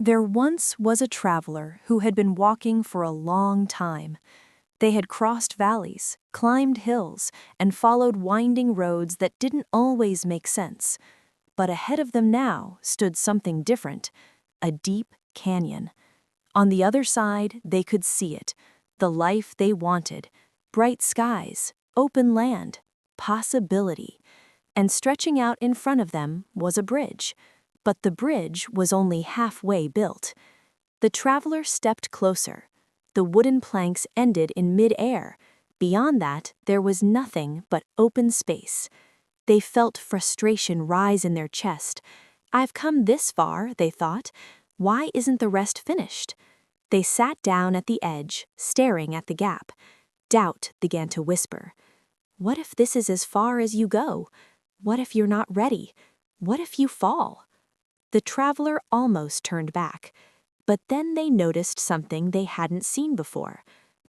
There once was a traveler who had been walking for a long time. They had crossed valleys, climbed hills, and followed winding roads that didn't always make sense. But ahead of them now stood something different, a deep canyon. On the other side, they could see it, the life they wanted, bright skies, open land, possibility. And stretching out in front of them was a bridge. But the bridge was only halfway built. The traveler stepped closer. The wooden planks ended in mid-air. Beyond that, there was nothing but open space. They felt frustration rise in their chest. I've come this far, they thought. Why isn't the rest finished? They sat down at the edge, staring at the gap. Doubt began to whisper. What if this is as far as you go? What if you're not ready? What if you fall? The traveler almost turned back, but then they noticed something they hadn't seen before.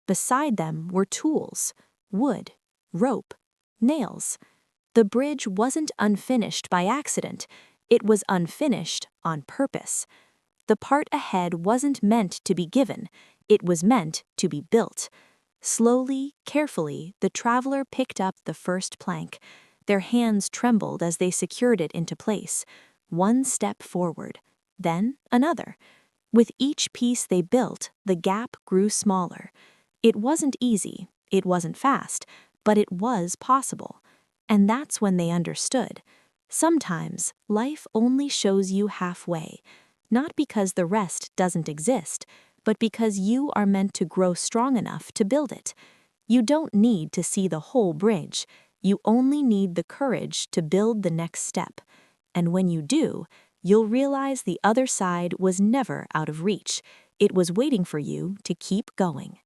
Beside them were tools, wood, rope, nails. The bridge wasn't unfinished by accident, it was unfinished on purpose. The part ahead wasn't meant to be given, it was meant to be built. Slowly, carefully, the traveler picked up the first plank. Their hands trembled as they secured it into place. One step forward, then another. With each piece they built, the gap grew smaller. It wasn't easy, it wasn't fast, but it was possible. And that's when they understood. Sometimes life only shows you halfway, not because the rest doesn't exist, but because you are meant to grow strong enough to build it. You don't need to see the whole bridge, you only need the courage to build the next step. And when you do, you'll realize the other side was never out of reach. It was waiting for you to keep going.